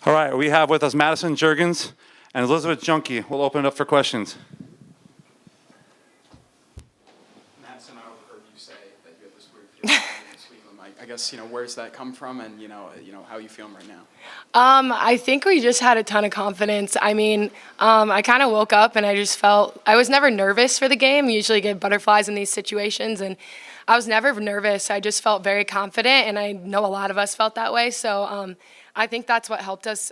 All right, we have with us Madison, Jurgens, and Elizabeth Juhnke. We'll open it up for questions. Madison, I overheard you say that you had this weird feeling to sweep them. I guess, where's that come from, and how are you feeling right now? I think we just had a ton of confidence. I mean, I kind of woke up and I just felt I was never nervous for the game. I usually get butterflies in these situations, and I was never nervous. I just felt very confident, and I know a lot of us felt that way. So I think that's what helped us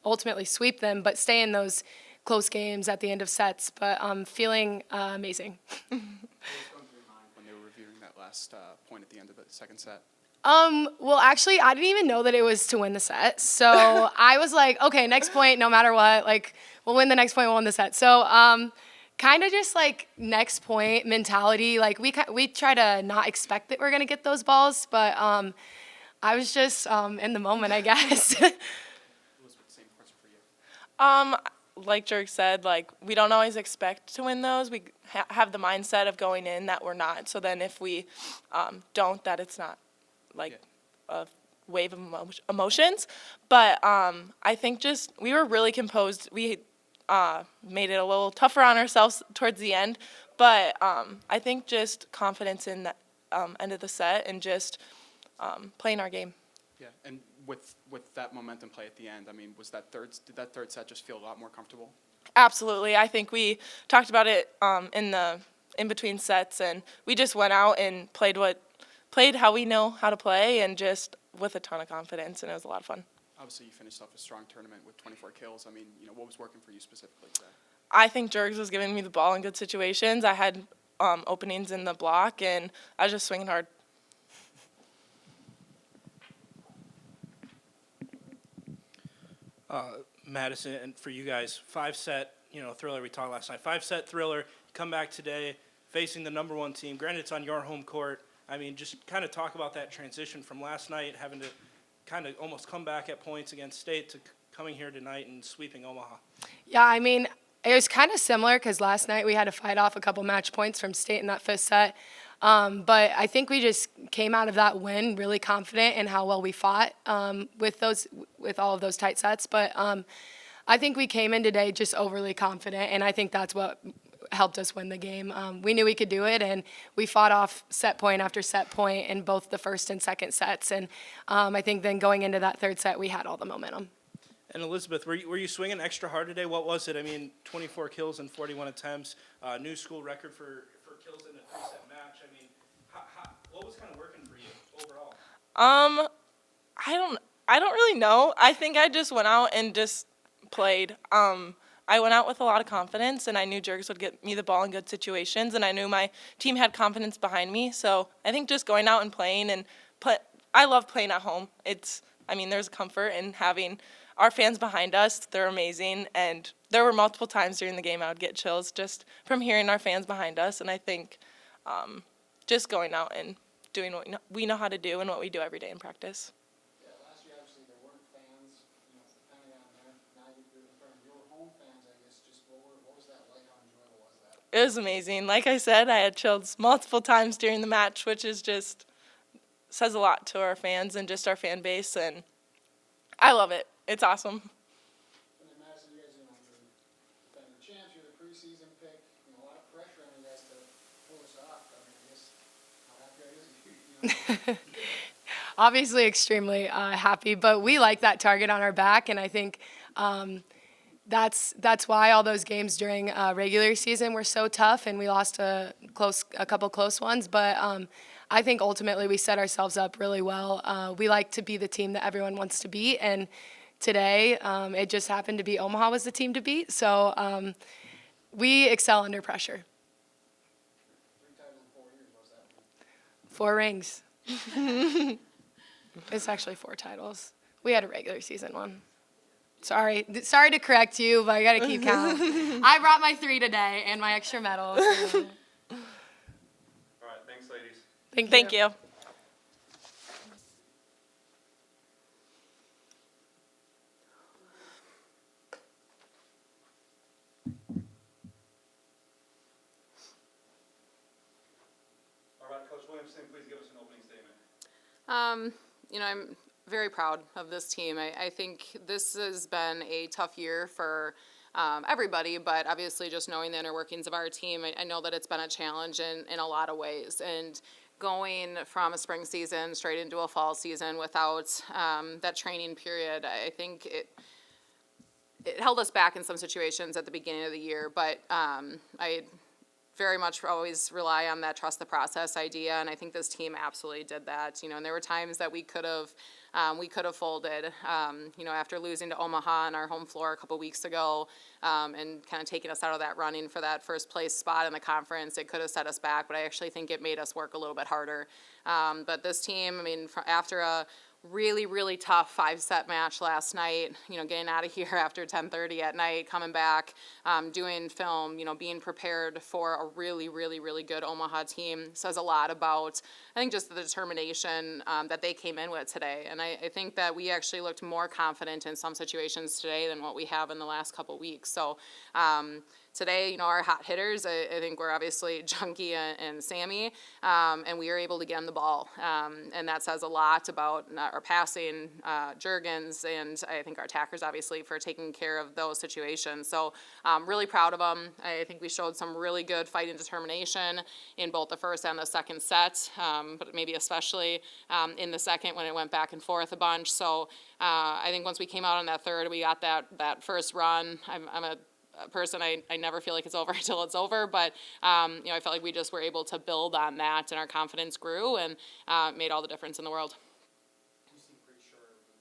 ultimately sweep them, but stay in those close games at the end of sets. But I'm feeling amazing. What was going through your mind when they were reviewing that last point at the end of the second set? Well, actually, I didn't even know that it was to win the set. So I was like, okay, next point, no matter what, like, we'll win the next point, we'll win the set. So kind of just like next point mentality. Like we try to not expect that we're going to get those balls, but I was just in the moment, I guess. Elizabeth, same question for you. Like Jurg said, like we don't always expect to win those. We have the mindset of going in that we're not. So then if we don't, that it's not like a wave of emotions. But I think just we were really composed. We made it a little tougher on ourselves towards the end. But I think just confidence in the end of the set and just playing our game. Yeah, and with that momentum play at the end, I mean, did that third set just feel a lot more comfortable? Absolutely. I think we talked about it in between sets, and we just went out and played how we know how to play, and just with a ton of confidence, and it was a lot of fun. Obviously, you finished off a strong tournament with 24 kills. I mean, what was working for you specifically today? I think Jurgs was giving me the ball in good situations. I had openings in the block, and I was just swinging hard. Madison, and for you guys, 5-set, thriller. We talked last night. 5-set thriller. You come back today, facing the number one team. Granted, it's on your home court. I mean, just kind of talk about that transition from last night, having to kind of almost come back at points against State, to coming here tonight and sweeping Omaha. Yeah, I mean, it was kind of similar because last night we had to fight off a couple match points from State in that 5th set. But I think we just came out of that win really confident in how well we fought with all of those tight sets. But I think we came in today just overly confident, and I think that's what helped us win the game. We knew we could do it, and we fought off set point after set point in both the first and second sets. And I think then going into that 3rd set, we had all the momentum. And Elizabeth, were you swinging extra hard today? What was it? I mean, 24 kills in 41 attempts, new school record for kills in a 3-set match. I mean, what was kind of working for you overall? I don't really know. I think I just went out and just played. I went out with a lot of confidence, and I knew Jurgs would get me the ball in good situations, and I knew my team had confidence behind me. So I think just going out and playing, and I love playing at home. There's comfort in having our fans behind us. They're amazing, and there were multiple times during the game I would get chills just from hearing our fans behind us. And I think just going out and doing what we know how to do and what we do every day in practice. Yeah, last year obviously there weren't fans, depending on there. Now you're in front of your home fans, I guess. Just what was that like? How enjoyable was that? It was amazing. Like I said, I had chills multiple times during the match, which is just says a lot to our fans and just our fan base, and I love it. It's awesome. And then Madison, you guys, you're defending champs. You're the preseason pick. A lot of pressure on you guys to pull this off. I mean, I guess how happy are you? Obviously extremely happy, but we like that target on our back, and I think that's why all those games during regular season were so tough, and we lost a couple close ones. But I think ultimately we set ourselves up really well. We like to be the team that everyone wants to beat, and today it just happened to be Omaha was the team to beat. So we excel under pressure. 3 titles in 4 years, what does that mean? 4 rings. It's actually 4 titles. We had a regular season one. Sorry to correct you, but I got to keep count. I brought my 3 today and my extra medals. All right, thanks, ladies. Thank you. All right, Coach Williamson, please give us an opening statement. I'm very proud of this team. I think this has been a tough year for everybody, but obviously just knowing the inner workings of our team, I know that it's been a challenge in a lot of ways. And going from a spring season straight into a fall season without that training period, I think it held us back in some situations at the beginning of the year, but I very much always rely on that trust the process idea, and I think this team absolutely did that. And there were times that we could have folded, after losing to Omaha on our home floor a couple weeks ago, and kind of taking us out of that running for that first place spot in the conference. It could have set us back, but I actually think it made us work a little bit harder. But this team, after a really, really tough 5-set match last night, getting out of here after 10:30 at night, coming back, doing film, being prepared for a really, really, really good Omaha team says a lot about, I think, just the determination that they came in with today. And I think that we actually looked more confident in some situations today than what we have in the last couple weeks. So today, our hot hitters, I think we're obviously Juhnke and Sammy, and we are able to get them the ball. And that says a lot about our passing, Jurgens, and I think our attackers, obviously, for taking care of those situations. So really proud of them. I think we showed some really good fight and determination in both the first and the second set, but maybe especially in the second when it went back and forth a bunch. So I think once we came out on that third, we got that first run. I'm a person, I never feel like it's over until it's over, but I felt like we just were able to build on that, and our confidence grew, and made all the difference in the world. You seem pretty sure when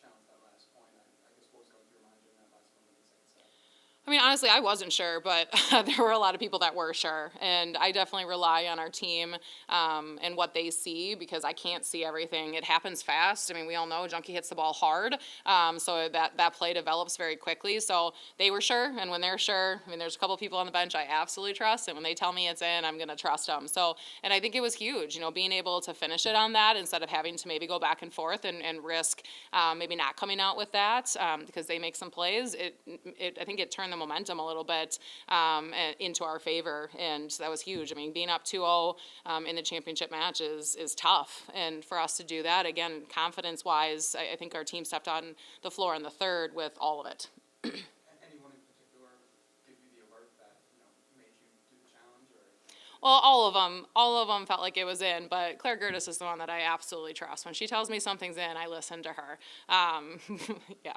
challenged that last point. I guess what was going through your mind during that last moment in the second set? Honestly, I wasn't sure, but there were a lot of people that were sure, and I definitely rely on our team and what they see, because I can't see everything. It happens fast. We all know Juhnke hits the ball hard, so that play develops very quickly. So they were sure, and when they're sure, there's a couple people on the bench I absolutely trust, and when they tell me it's in, I'm going to trust them. So, and I think it was huge, being able to finish it on that instead of having to maybe go back and forth and risk maybe not coming out with that because they make some plays. I think it turned the momentum a little bit into our favor, and that was huge. Being up 2-0 in the championship match is tough, and for us to do that, again, confidence-wise, I think our team stepped on the floor in the third with all of it. Anyone in particular give you the alert that made you do the challenge, or? Well, all of them felt like it was in, but Claire Gertis is the one that I absolutely trust. When she tells me something's in, I listen to her. Yeah.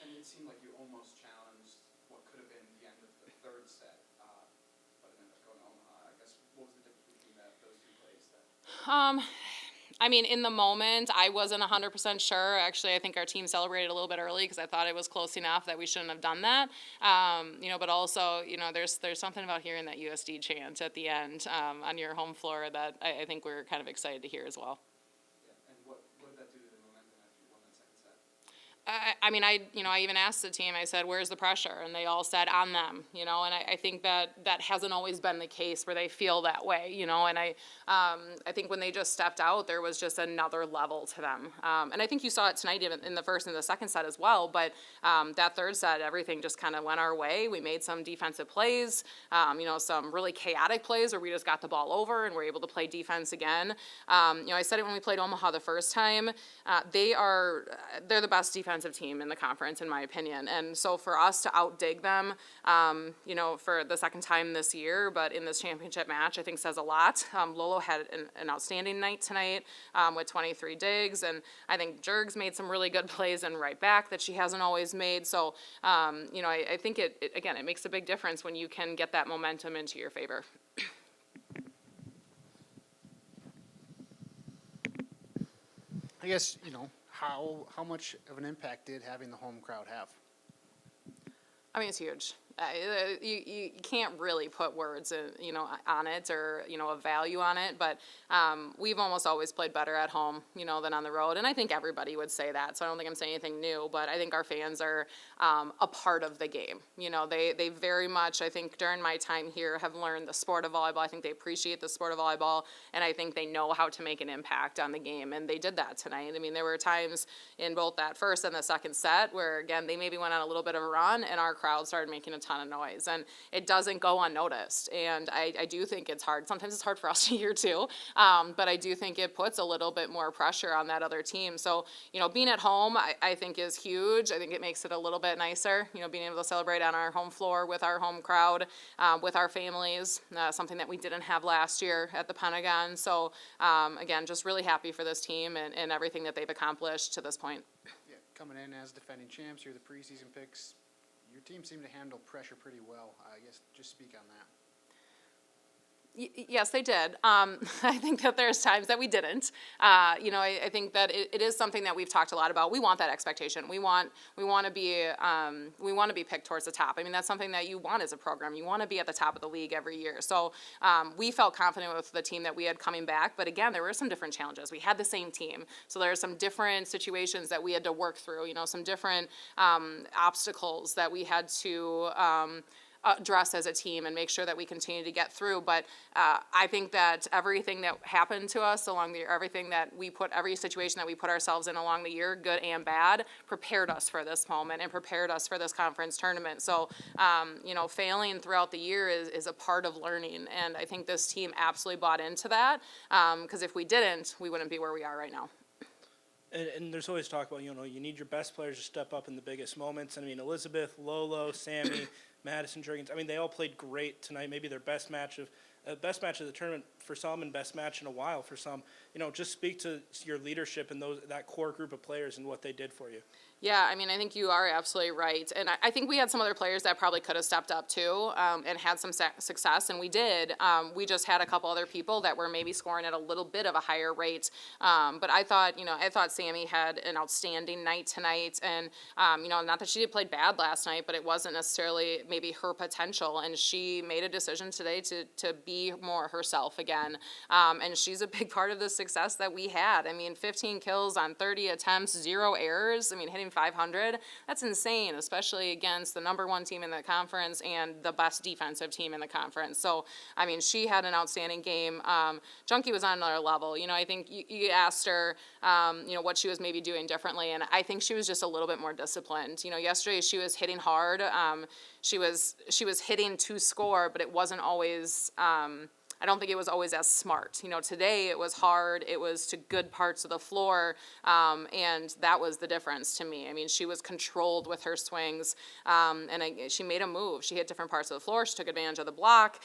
And it seemed like you almost challenged what could have been the end of the third set, but it ended up going to Omaha. I guess what was the difference between those two plays? In the moment, I wasn't 100% sure. Actually, I think our team celebrated a little bit early because I thought it was close enough that we shouldn't have done that. But also, there's something about hearing that USD chant at the end on your home floor that I think we're kind of excited to hear as well. Yeah, and what did that do to the momentum after you won that second set? I even asked the team, I said, where's the pressure? And they all said, on them, and I think that hasn't always been the case where they feel that way, and I think when they just stepped out, there was just another level to them. And I think you saw it tonight in the first and the second set as well, but that third set, everything just kind of went our way. We made some defensive plays, some really chaotic plays where we just got the ball over and were able to play defense again. I said it when we played Omaha the first time, they're the best defensive team in the conference, in my opinion. And so for us to outdig them, for the second time this year, but in this championship match, I think says a lot. Lolo had an outstanding night tonight with 23 digs, and I think Jurgens made some really good plays and right back that she hasn't always made. So, I think it makes a big difference when you can get that momentum into your favor. I guess, how much of an impact did having the home crowd have? It's huge. You can't really put words, on it or, a value on it, but we've almost always played better at home, than on the road, and I think everybody would say that, so I don't think I'm saying anything new, but I think our fans are a part of the game. They very much, I think, during my time here, have learned the sport of volleyball. I think they appreciate the sport of volleyball, and I think they know how to make an impact on the game, and they did that tonight. There were times in both that first and the second set where, again, they maybe went on a little bit of a run, and our crowd started making a ton of noise, and it doesn't go unnoticed. And I do think it's hard. Sometimes it's hard for us to hear too, but I do think it puts a little bit more pressure on that other team. So, being at home, I think is huge. I think it makes it a little bit nicer, being able to celebrate on our home floor with our home crowd, with our families, something that we didn't have last year at the Pentagon. So, again, just really happy for this team and everything that they've accomplished to this point. Yeah, coming in as defending champs, you're the preseason picks. Your team seemed to handle pressure pretty well. I guess just speak on that. Yes, they did. I think that there's times that we didn't. I think that it is something that we've talked a lot about. We want that expectation. We want to be picked towards the top. I mean, that's something that you want as a program. You want to be at the top of the league every year. So we felt confident with the team that we had coming back. But again, there were some different challenges. We had the same team, so there are some different situations that we had to work through. Some different obstacles that we had to address as a team and make sure that we continue to get through. But I think that everything that happened to us along the year, every situation that we put ourselves in along the year, good and bad, prepared us for this moment and prepared us for this conference tournament. So, failing throughout the year is a part of learning. And I think this team absolutely bought into that, because if we didn't, we wouldn't be where we are right now. And there's always talk about, you need your best players to step up in the biggest moments. I mean, Elizabeth, Lolo, Sammy, Madison, Jurgens, they all played great tonight. Maybe their best match of the tournament for some and best match in a while for some. Just speak to your leadership and that core group of players and what they did for you. Yeah, I think you are absolutely right. And I think we had some other players that probably could have stepped up too, and had some success, and we did. We just had a couple other people that were maybe scoring at a little bit of a higher rate. But I thought Sammy had an outstanding night tonight, and not that she played bad last night, but it wasn't necessarily maybe her potential, and she made a decision today to be more herself again. And she's a big part of the success that we had. 15 kills on 30 attempts, 0 errors. Hitting 500, that's insane, especially against the #1 team in the conference and the best defensive team in the conference. So, she had an outstanding game. Juhnke was on another level. I think you asked her, what she was maybe doing differently, and I think she was just a little bit more disciplined. Yesterday she was hitting hard. She was hitting to score, but it wasn't always. I don't think it was always as smart. Today it was hard. It was to good parts of the floor, and that was the difference to me. She was controlled with her swings, and she made a move. She hit different parts of the floor. She took advantage of the block.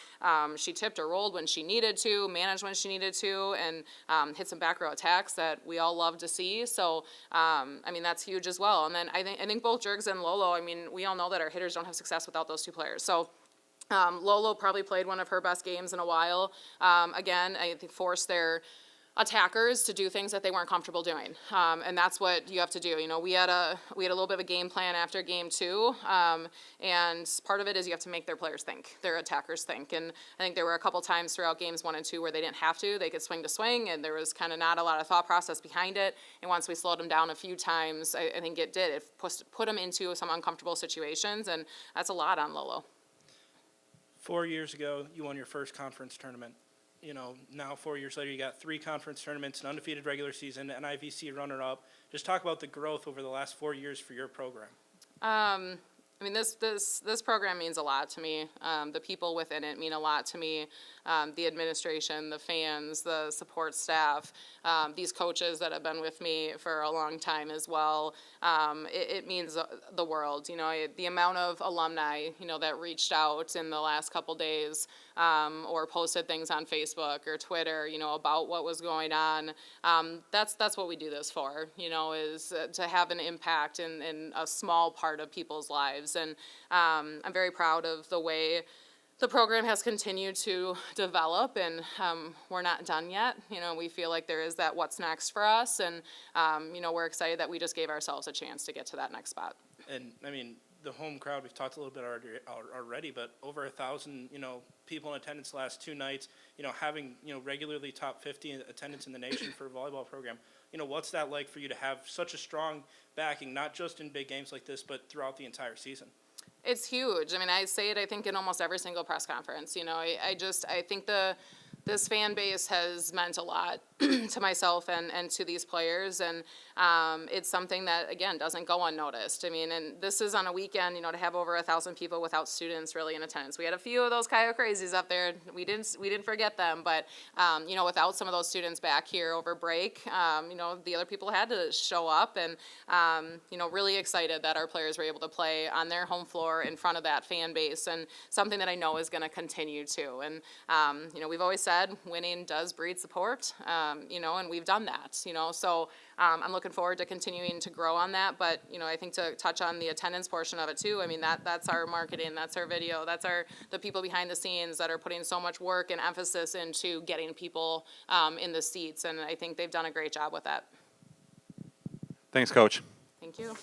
She tipped or rolled when she needed to, managed when she needed to, and hit some back row attacks that we all love to see. So, that's huge as well. And then I think both Jurgens and Lolo, we all know that our hitters don't have success without those two players. So, Lolo probably played one of her best games in a while. Again, I think forced their attackers to do things that they weren't comfortable doing, and that's what you have to do. We had a little bit of a game plan after game 2, and part of it is you have to make their players think, their attackers think. And I think there were a couple times throughout games 1 and 2 where they didn't have to; they could swing to swing, and there was kind of not a lot of thought process behind it. And once we slowed them down a few times, I think it put them into some uncomfortable situations, and that's a lot on Lolo. 4 years ago, you won your first conference tournament. Now 4 years later, you got 3 conference tournaments, an undefeated regular season, an IVC runner-up. Just talk about the growth over the last 4 years for your program. This program means a lot to me. The people within it mean a lot to me. The administration, the fans, the support staff, these coaches that have been with me for a long time as well. It means the world. The amount of alumni, that reached out in the last couple days, or posted things on Facebook or Twitter, about what was going on. That's what we do this for, is to have an impact in a small part of people's lives. And I'm very proud of the way the program has continued to develop, and we're not done yet. We feel like there is that what's next for us, and we're excited that we just gave ourselves a chance to get to that next spot. And the home crowd, we've talked a little bit already, but over 1,000, people in attendance the last 2 nights, having, regularly top 50 attendance in the nation for a volleyball program. What's that like for you to have such a strong backing, not just in big games like this, but throughout the entire season? It's huge. I say it, I think, in almost every single press conference. I think this fan base has meant a lot to myself and to these players. And it's something that, again, doesn't go unnoticed. I mean, and this is on a weekend, to have over 1,000 people without students really in attendance. We had a few of those Coyote crazies up there. We didn't forget them, but, without some of those students back here over break, the other people had to show up, and, really excited that our players were able to play on their home floor in front of that fan base, and something that I know is going to continue to. And, we've always said winning does breed support, and we've done that, so I'm looking forward to continuing to grow on that. But, I think to touch on the attendance portion of it too, I mean, that's our marketing, that's our video, that's the people behind the scenes that are putting so much work and emphasis into getting people in the seats, and I think they've done a great job with that. Thanks, Coach. Thank you.